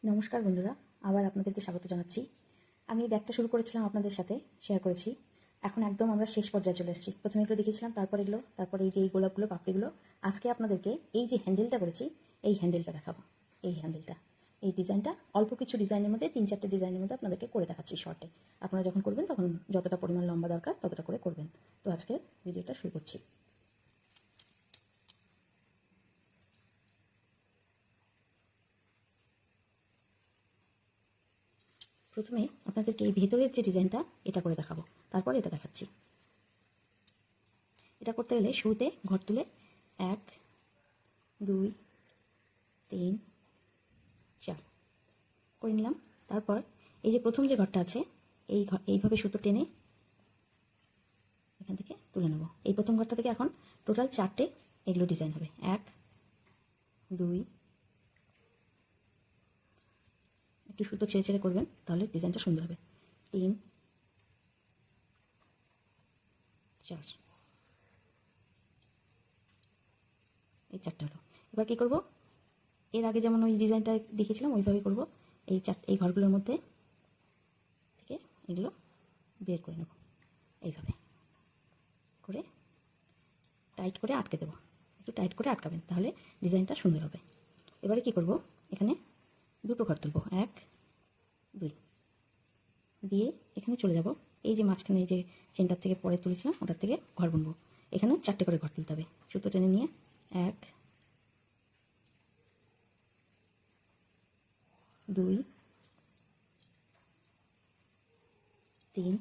নমস্কার বন্ধুরা, আবার আপনাদেরকে স্বাগত জানাচ্ছি। আমি ব্যাগটা শুরু করেছিলাম আপনাদের সাথে শেয়ার করেছি। এখন একদম আমরা শেষ পর্যায়ে চলে এসেছি। প্রথমে এগুলো দেখিয়েছিলাম, তারপর এগুলো, তারপর এই যে এই গোলাপগুলো, পাপড়িগুলো। আজকে আপনাদেরকে এই যে হ্যান্ডেলটা করেছি, এই হ্যান্ডেলটা দেখাবো। এই হ্যান্ডেলটা, এই ডিজাইনটা অল্প কিছু ডিজাইনের মধ্যে, 3-4টে ডিজাইনের মধ্যে আপনাদেরকে করে দেখাচ্ছি শর্টে। আপনারা যখন করবেন তখন যতটা পরিমাণ লম্বা দরকার ততটা করে করবেন। তো আজকে ভিডিওটা শুরু করছি। প্রথমে আপনাদেরকে এই ভেতরের যে ডিজাইনটা এটা করে দেখাবো, তারপর এটা দেখাচ্ছি। এটা করতে গেলে শুরুতে ঘর তুলে 1 2 3 4 করে নিলাম। তারপর এই যে প্রথম যে ঘরটা আছে, এইভাবে সুতো টেনে এখান থেকে তুলে নেব। এই প্রথম ঘরটা থেকে এখন টোটাল 4টে এগুলো ডিজাইন হবে। 1 2, একটু সুতো ছেড়ে ছেড়ে করবেন, তাহলে ডিজাইনটা সুন্দর হবে। 3 4, এই 4টে হলো। এবার কী করব, এর আগে যেমন ওই ডিজাইনটা দেখিয়েছিলাম ওইভাবেই করব। এই ঘরগুলোর মধ্যে থেকে এগুলো বের করে নেব, এইভাবে করে টাইট করে আটকে দেবো। একটু টাইট করে আটকাবেন, তাহলে ডিজাইনটা সুন্দর হবে। এবারে কি করব, এখানে 2টো ঘর তুলব, 1 2 দিয়ে এখানে চলে যাব। এই যে মাঝখানে এই যে চেনটার থেকে পরে তুলেছিলাম ওটার থেকে ঘর বুনবো। এখানেও 4টে করে ঘর তুলতে হবে। সুতো টেনে নিয়ে 1 2 3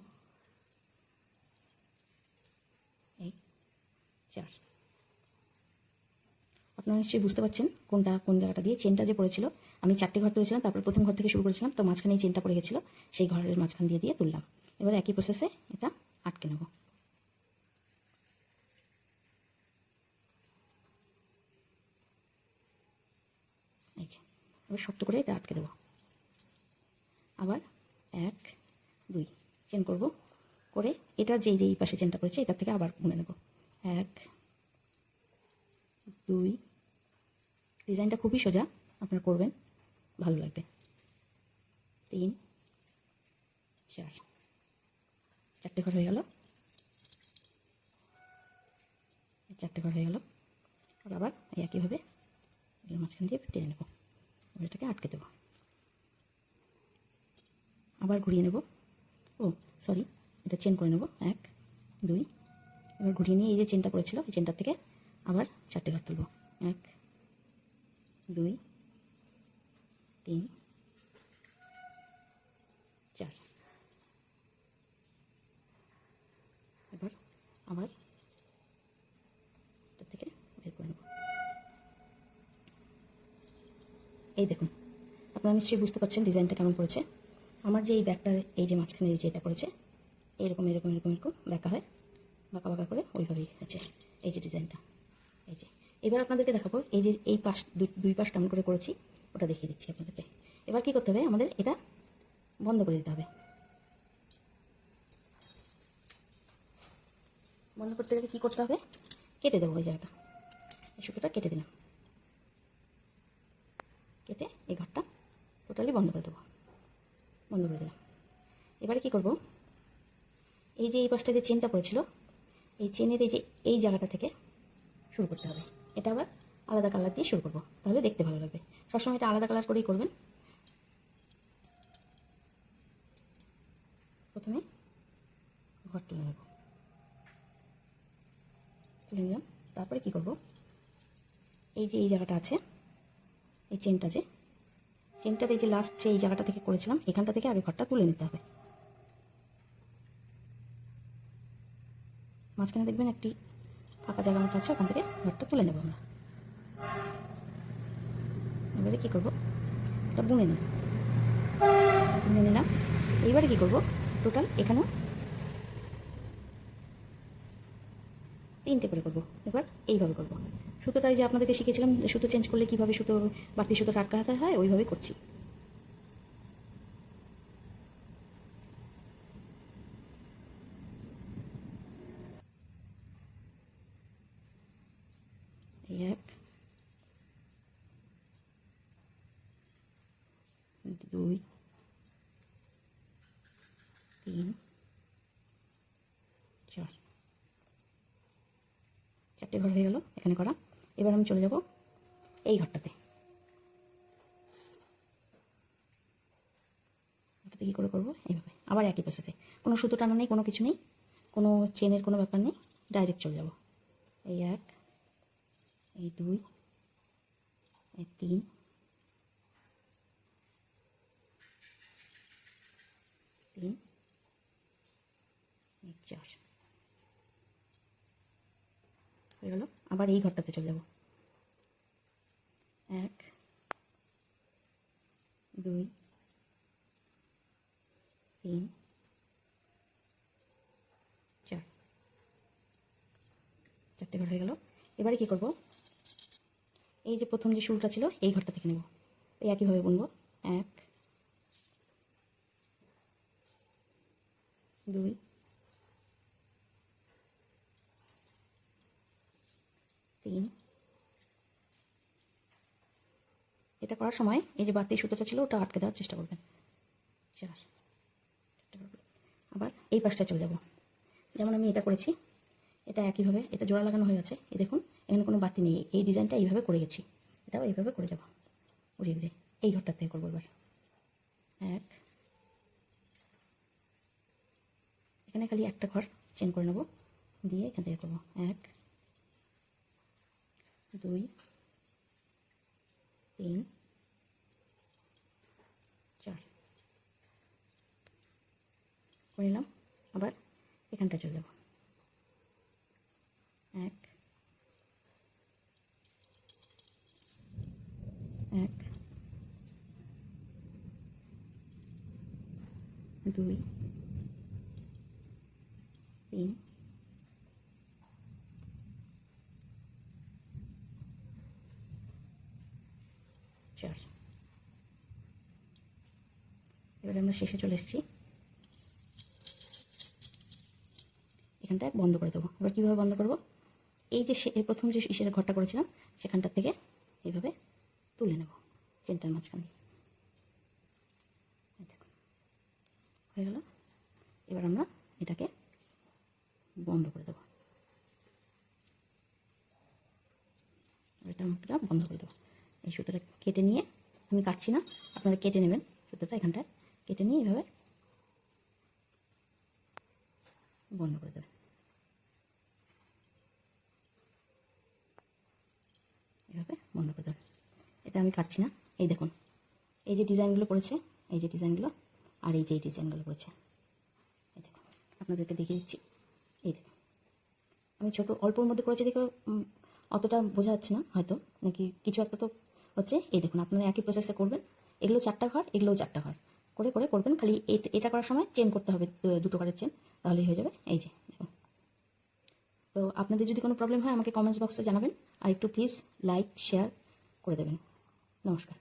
এই 4। আপনারা নিশ্চয়ই বুঝতে পারছেন কোনটা কোন জায়গাটা দিয়ে চেনটা যে পড়েছিল। আমি 4টে ঘর তুলেছিলাম, তারপর প্রথম ঘর থেকে শুরু করেছিলাম, তো মাঝখানে এই চেনটা পড়ে গেছিলো, সেই ঘরের মাঝখান দিয়ে দিয়ে তুললাম। এবার একই প্রসেসে এটা আটকে নেব। এই যে এবার শক্ত করে এটা আটকে দেবো। আবার 1 2 চেন করব, করে এটা যেই পাশে চেনটা পড়েছে এটার থেকে আবার বুনে নেব। 1 2, ডিজাইনটা খুবই সোজা, আপনারা করবেন, ভালো লাগবে। 3 4, 4টে ঘর হয়ে গেল। 4টে ঘর হয়ে গেল। আবার একইভাবে এর মাঝখান দিয়ে টেনে নেব, এটাকে আটকে দেবো। আবার ঘুরিয়ে নেব, সরি, এটা চেন করে নেব 1 2। এবার ঘুরিয়ে নিয়ে এই যে চেনটা পড়েছিল এই চেনটার থেকে আবার 4টে ঘর তুলব, 1 2 3 4। এবার আবার এটার থেকে বের করে নেব। এই দেখুন, আপনারা নিশ্চয়ই বুঝতে পারছেন ডিজাইনটা কেমন পড়েছে। আমার যে এই ব্যাগটার এই যে মাঝখানে এই যে এটা পড়েছে, এরকম এরকম এরকম এরকম ব্যাকা হয়, বাঁকা বাঁকা করে ওইভাবেই হয়েছে এই যে ডিজাইনটা। এই যে এবার আপনাদেরকে দেখাবো এই যে এই পাশ দুই পাশ কেমন করে করেছি ওটা দেখিয়ে দিচ্ছি আপনাদেরকে। এবার কী করতে হবে, আমাদের এটা বন্ধ করে দিতে হবে। বন্ধ করতে গেলে কী করতে হবে, কেটে দেবো ওই জায়গাটা, এই সুতোটা কেটে দিলাম, কেটে এই ঘরটা টোটালি বন্ধ করে দেবো, বন্ধ করে দিলাম। এবারে কী করব, এই যে এই পাশটা যে চেনটা পড়েছিল এই চেনের এই যে এই জায়গাটা থেকে শুরু করতে হবে। এটা আবার আলাদা কালার দিয়ে শুরু করব, তাহলে দেখতে ভালো লাগবে। সবসময় এটা আলাদা কালার করেই করবেন। প্রথমে ঘর তুলে নেব, তুলে নিলাম। তারপরে কী করব, এই যে এই জায়গাটা আছে, এই চেনটার এই যে লাস্ট যে এই জায়গাটা থেকে করেছিলাম এখানটা থেকে আগে ঘরটা তুলে নিতে হবে। মাঝখানে দেখবেন একটি ফাঁকা জায়গা মতো আছে, ওখান থেকে ঘরটা তুলে নেব আমরা। এবারে কী করব, এটা বুনে নেব, বুনে নিলাম। এইবারে কী করব, টোটাল এখানেও 3টে করে করব। এবার এইভাবে করব। সুতোটাই যে আপনাদেরকে শিখেছিলাম সুতো চেঞ্জ করলে কীভাবে সুতো বাড়তি সুতো আটকাতে হয়, ওইভাবেই করছি। এই 1 2 3 4, 4টে ঘর হয়ে গেল এখানে করা। এবার আমি চলে যাব এই ঘরটাতে। এটাতে কী করে করবো? এইভাবে আবার একই প্রসেসে, কোনো সুতো টানা নেই, কোনো কিছু নেই, কোনো চেনের কোনো ব্যাপার নেই, ডাইরেক্ট চলে যাব। এই 1, এই 2, এই 3, এই 4 হয়ে গেল। আবার এই ঘরটাতে চলে যাব। 1 2 3 4, 4টে ঘর হয়ে গেল। এবারে কী করব? এই যে প্রথম যে শুরুটা ছিল এই ঘরটা থেকে নেব, এই একইভাবে বুনবো। 1 2 3, এটা করার সময় এই যে বাড়তি সুতোটা ছিল ওটা আটকে দেওয়ার চেষ্টা করবেন। 4, আবার এই পাশটা চলে যাব। যেমন আমি এটা করেছি, এটা একইভাবে, এটা জোড়া লাগানো হয়ে গেছে। এই দেখুন এখানে কোনো বাতি নেই, এই ডিজাইনটা এইভাবে করে গেছি, এটাও এইভাবে করে যাব ঘুরিয়ে ঘুরিয়ে। এই ঘরটার থেকে করবো এবার। 1, এখানে খালি একটা ঘর চেন করে নেব, দিয়ে এখান থেকে করবো 1 2 3 4 করে নিলাম। আবার এখানটা চলে যাব। 1 1 2 3 4। এবারে আমরা শেষে চলে এসেছি, এখানটায় বন্ধ করে দেবো। এবার কীভাবে বন্ধ করব? এই যে প্রথম যে ইসের ঘরটা করেছিলাম সেখানটার থেকে এইভাবে তুলে নেব চেনটার মাঝখানে। দেখুন হয়ে গেল। এবার আমরা এটাকে বন্ধ করে দেবো, এটা আমরা বন্ধ করে দেবো। এই সুতোটা কেটে নিয়ে, আমি কাটছি না, আপনারা কেটে নেবেন সুতোটা, এখানটায় কেটে নিয়ে এইভাবে বন্ধ করে দেবেন। এইভাবে বন্ধ করে দেবেন। এটা আমি কাটছি না। এই দেখুন এই যে ডিজাইনগুলো পড়েছে, এই যে ডিজাইনগুলো, আর এই যে ডিজাইনগুলো পড়েছে, এই দেখুন আপনাদেরকে দেখিয়ে দিচ্ছি। এই দেখুন আমি ছোটো অল্পর মধ্যে করেছি দেখে অতটা বোঝা যাচ্ছে না হয়তো, নাকি কিছু একটা তো হচ্ছে। এই দেখুন আপনারা একই প্রসেসে করবেন, এগুলো 4টা ঘর, এগুলোও 4টা ঘর করে করে করবেন। খালি এটা করার সময় চেন করতে হবে, 2টো ঘরের চেন, তাহলেই হয়ে যাবে। এই যে দেখুন। তো আপনাদের যদি কোনো প্রবলেম হয় আমাকে কমেন্টস বক্সে জানাবেন, আর একটু প্লিজ লাইক শেয়ার করে দেবেন। নমস্কার।